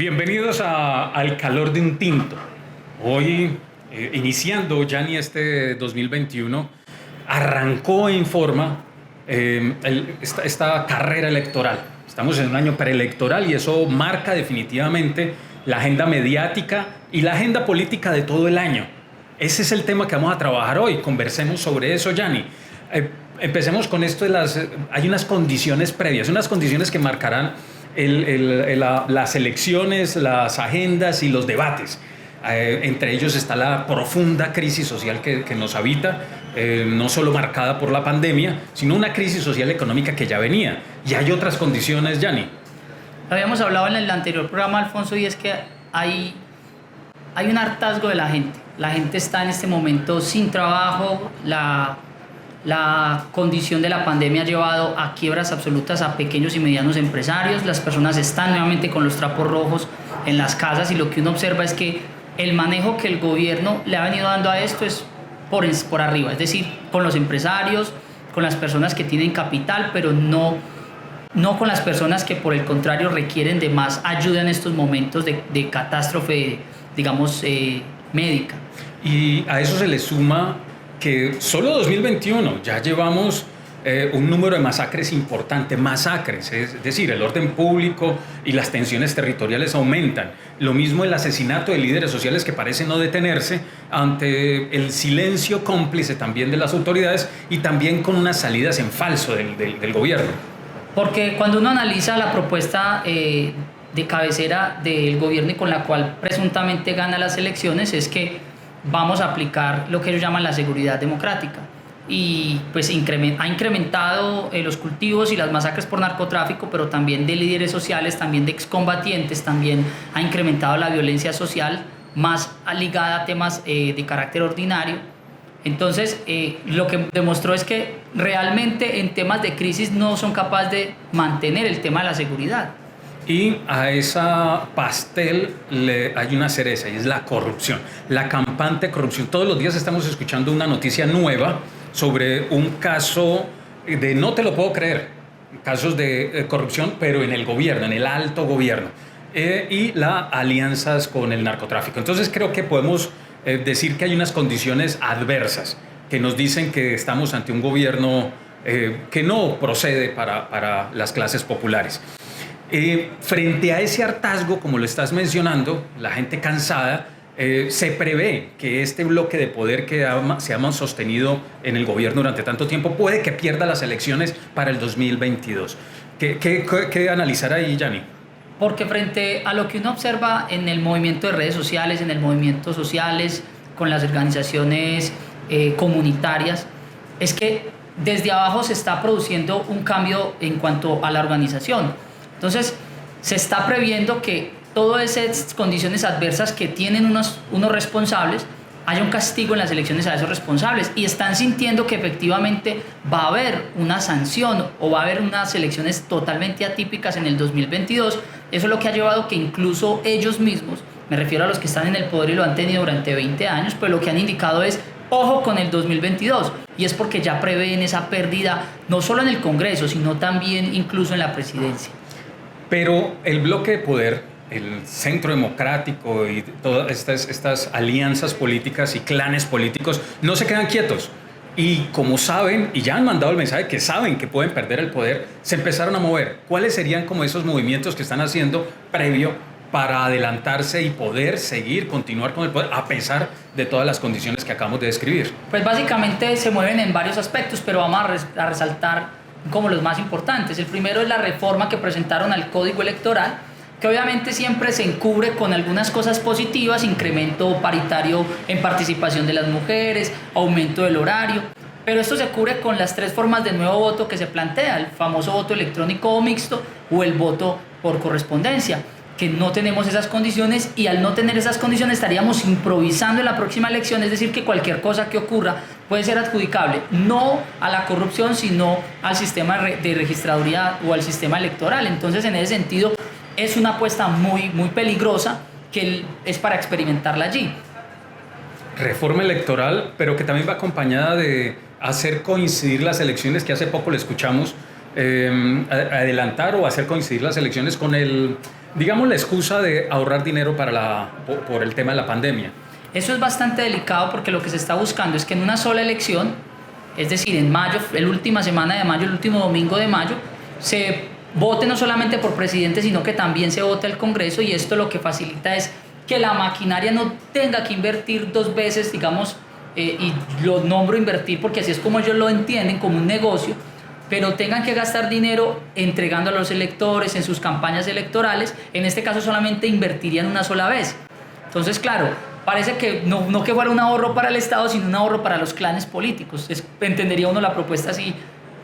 Bienvenidos al calor de un tinto. Hoy, iniciando ya ni este 2021, arrancó en forma esta carrera electoral. Estamos en un año preelectoral y eso marca definitivamente la agenda mediática y la agenda política de todo el año. Ese es el tema que vamos a trabajar hoy. Conversemos sobre eso, Yanni. Empecemos con esto hay unas condiciones previas, unas condiciones que marcarán las elecciones, las agendas y los debates. Entre ellos está la profunda crisis social que nos habita, no solo marcada por la pandemia, sino una crisis social económica que ya venía. Y hay otras condiciones, Yanni. Habíamos hablado en el anterior programa, Alfonso, y es que hay un hartazgo de la gente. La gente está en este momento sin trabajo, la condición de la pandemia ha llevado a quiebras absolutas a pequeños y medianos empresarios. Las personas están nuevamente con los trapos rojos en las casas y lo que uno observa es que el manejo que el gobierno le ha venido dando a esto es por arriba, es decir, con los empresarios, con las personas que tienen capital, pero no con las personas que por el contrario requieren de más ayuda en estos momentos de catástrofe, digamos, médica. Y a eso se le suma que solo 2021 ya llevamos un número de masacres importante, es decir, el orden público y las tensiones territoriales aumentan. Lo mismo el asesinato de líderes sociales que parece no detenerse ante el silencio cómplice también de las autoridades y también con unas salidas en falso del gobierno. Porque cuando uno analiza la propuesta de cabecera del gobierno y con la cual presuntamente gana las elecciones, es que vamos a aplicar lo que ellos llaman la seguridad democrática. Y pues ha incrementado los cultivos y las masacres por narcotráfico, pero también de líderes sociales, también de excombatientes, también ha incrementado la violencia social más ligada a temas de carácter ordinario. Entonces, lo que demostró es que realmente en temas de crisis no son capaces de mantener el tema de la seguridad. Y a esa pastel hay una cereza y es la corrupción, la campante corrupción. Todos los días estamos escuchando una noticia nueva sobre un caso de no te lo puedo creer, casos de corrupción, pero en el gobierno, en el alto gobierno, y las alianzas con el narcotráfico. Entonces creo que podemos decir que hay unas condiciones adversas que nos dicen que estamos ante un gobierno que no procede para las clases populares. Frente a ese hartazgo, como lo estás mencionando, la gente cansada, se prevé que este bloque de poder que se ha sostenido en el gobierno durante tanto tiempo puede que pierda las elecciones para el 2022. ¿Qué analizar ahí, Yanni? Porque frente a lo que uno observa en el movimiento de redes sociales, en el movimiento sociales, con las organizaciones comunitarias, es que desde abajo se está produciendo un cambio en cuanto a la organización. Entonces, se está previendo que todas esas condiciones adversas que tienen unos responsables, haya un castigo en las elecciones a esos responsables y están sintiendo que efectivamente va a haber una sanción o va a haber unas elecciones totalmente atípicas en el 2022. Eso es lo que ha llevado que incluso ellos mismos, me refiero a los que están en el poder y lo han tenido durante 20 años, pues lo que han indicado es ojo con el 2022, y es porque ya prevén esa pérdida no solo en el Congreso, sino también incluso en la presidencia. Pero el bloque de poder, el centro democrático y todas estas alianzas políticas y clanes políticos no se quedan quietos. Y como saben, y ya han mandado el mensaje que saben que pueden perder el poder, se empezaron a mover. ¿Cuáles serían como esos movimientos que están haciendo previo para adelantarse y poder continuar con el poder a pesar de todas las condiciones que acabamos de describir? Pues básicamente se mueven en varios aspectos, pero vamos a resaltar como los más importantes. El primero es la reforma que presentaron al Código Electoral, que obviamente siempre se encubre con algunas cosas positivas: incremento paritario en participación de las mujeres, aumento del horario, pero esto se cubre con las 3 formas de nuevo voto que se plantea: el famoso voto electrónico o mixto o el voto por correspondencia, que no tenemos esas condiciones, y al no tener esas condiciones estaríamos improvisando en la próxima elección, es decir, que cualquier cosa que ocurra puede ser adjudicable no a la corrupción, sino al sistema de registraduría o al sistema electoral. Entonces, en ese sentido, es una apuesta muy, muy peligrosa que es para experimentarla allí. Reforma electoral, pero que también va acompañada de hacer coincidir las elecciones, que hace poco le escuchamos adelantar o hacer coincidir las elecciones con Digamos la excusa de ahorrar dinero por el tema de la pandemia. Eso es bastante delicado porque lo que se está buscando es que en una sola elección, es decir, en mayo, la última semana de mayo, el último domingo de mayo, se vote no solamente por presidente, sino que también se vote el Congreso, y esto lo que facilita es que la maquinaria no tenga que invertir dos veces, digamos, y lo nombro invertir porque así es como ellos lo entienden, como un negocio, pero tengan que gastar dinero entregando a los electores en sus campañas electorales. En este caso solamente invertirían una sola vez. Entonces, claro, parece que no que fuera un ahorro para el Estado, sino un ahorro para los clanes políticos. Entendería uno la propuesta así,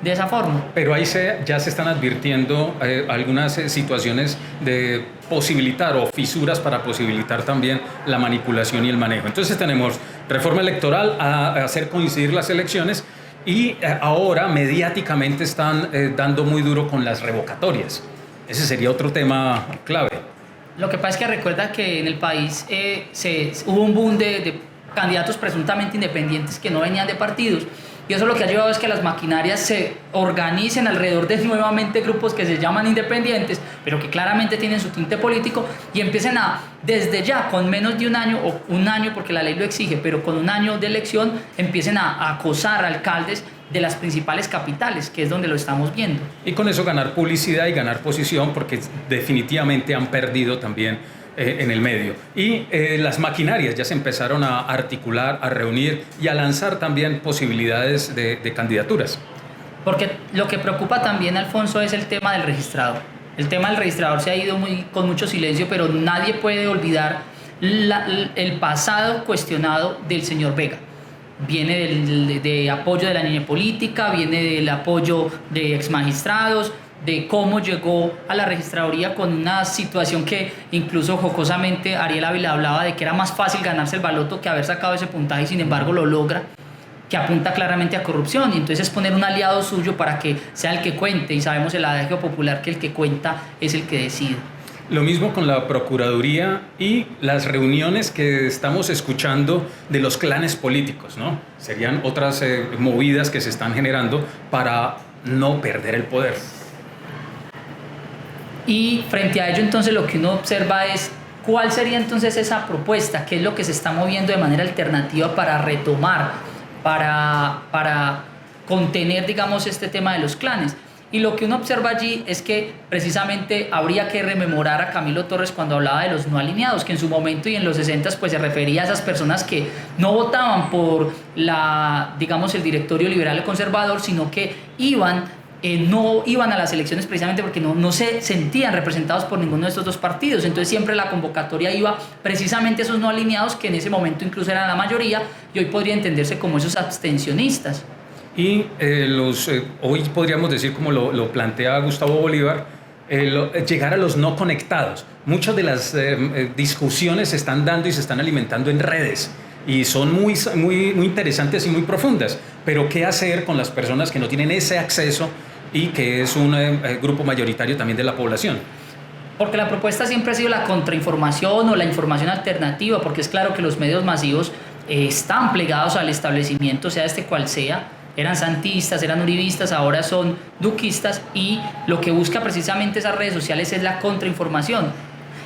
de esa forma. Pero ahí ya se están advirtiendo algunas situaciones de posibilitar o fisuras para posibilitar también la manipulación y el manejo. Entonces tenemos reforma electoral a hacer coincidir las elecciones, y ahora mediáticamente están dando muy duro con las revocatorias. Ese sería otro tema clave. Lo que pasa es que recuerda que en el país hubo un boom de candidatos presuntamente independientes que no venían de partidos, y eso lo que ha llevado es que las maquinarias se organicen alrededor de nuevamente grupos que se llaman independientes, pero que claramente tienen su tinte político, y empiecen desde ya, con menos de un año, o un año porque la ley lo exige, pero con un año de elección, empiecen a acosar alcaldes de las principales capitales, que es donde lo estamos viendo. Y con eso ganar publicidad y ganar posición, porque definitivamente han perdido también en el medio. Y las maquinarias ya se empezaron a articular, a reunir y a lanzar también posibilidades de candidaturas. Porque lo que preocupa también, Alfonso, es el tema del registrador. El tema del registrador se ha ido con mucho silencio, pero nadie puede olvidar el pasado cuestionado del señor Vega. Viene de apoyo de la niña política, viene del apoyo de exmagistrados, de cómo llegó a la registraduría con una situación que incluso jocosamente Ariel Ávila hablaba de que era más fácil ganarse el baloto que haber sacado ese puntaje, y sin embargo lo logra, que apunta claramente a corrupción, y entonces es poner un aliado suyo para que sea el que cuente, y sabemos el adagio popular que el que cuenta es el que decide. Lo mismo con la Procuraduría y las reuniones que estamos escuchando de los clanes políticos, ¿no? Serían otras movidas que se están generando para no perder el poder. Y frente a ello, entonces, lo que uno observa es cuál sería entonces esa propuesta, qué es lo que se está moviendo de manera alternativa para retomar, para contener, digamos, este tema de los clanes. Y lo que uno observa allí es que precisamente habría que rememorar a Camilo Torres cuando hablaba de los no alineados, que en su momento y en los 60 pues se refería a esas personas que no votaban por digamos, el directorio liberal o conservador, sino que no iban a las elecciones precisamente porque no se sentían representados por ninguno de estos dos partidos. Entonces siempre la convocatoria iba precisamente a esos no alineados, que en ese momento incluso eran la mayoría, y hoy podría entenderse como esos abstencionistas. Y hoy podríamos decir, como lo plantea Gustavo Bolívar, llegar a los no conectados. Muchas de las discusiones se están dando y se están alimentando en redes, y son muy, muy, muy interesantes y muy profundas, pero ¿qué hacer con las personas que no tienen ese acceso y que es un grupo mayoritario también de la población? Porque la propuesta siempre ha sido la contrainformación o la información alternativa, porque es claro que los medios masivos están plegados al establecimiento, sea este cual sea. Eran santistas, eran uribistas, ahora son duquistas, y lo que busca precisamente esas redes sociales es la contrainformación.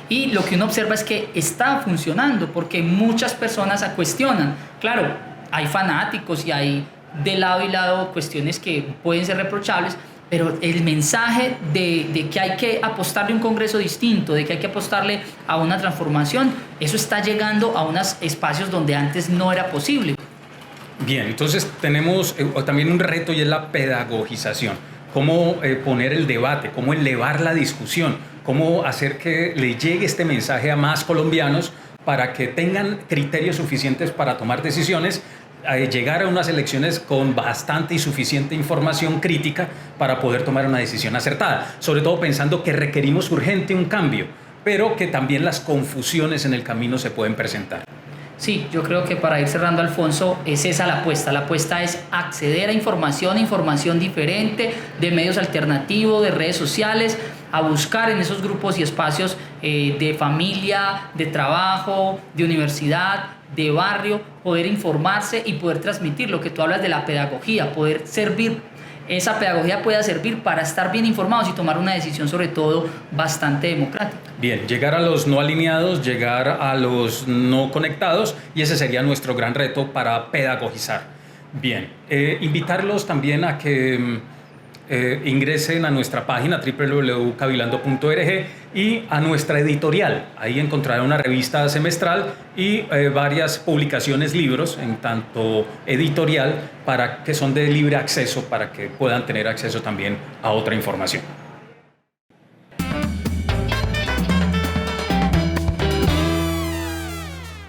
Y lo que uno observa es que está funcionando, porque muchas personas se cuestionan. Claro, hay fanáticos y hay de lado y lado cuestiones que pueden ser reprochables, pero el mensaje de que hay que apostarle a un Congreso distinto, de que hay que apostarle a una transformación, eso está llegando a unos espacios donde antes no era posible. Bien, entonces tenemos también un reto, y es la pedagogización. Cómo poner el debate, cómo elevar la discusión, cómo hacer que le llegue este mensaje a más colombianos para que tengan criterios suficientes para tomar decisiones, llegar a unas elecciones con bastante y suficiente información crítica para poder tomar una decisión acertada, sobre todo pensando que requerimos urgente un cambio, pero que también las confusiones en el camino se pueden presentar. Sí, yo creo que para ir cerrando, Alfonso, es esa la apuesta. La apuesta es acceder a información diferente, de medios alternativos, de redes sociales, a buscar en esos grupos y espacios de familia, de trabajo, de universidad, de barrio, poder informarse y poder transmitir lo que tú hablas de la pedagogía, poder servir esa pedagogía pueda servir para estar bien informados y tomar una decisión sobre todo bastante democrática. Bien, llegar a los no alineados, llegar a los no conectados, y ese sería nuestro gran reto para pedagogizar. Bien, invitarlos también a que ingresen a nuestra página www.cavilando.org y a nuestra editorial. Ahí encontrarán una revista semestral y varias publicaciones, libros, en tanto editorial, para que son de libre acceso, para que puedan tener acceso también a otra información.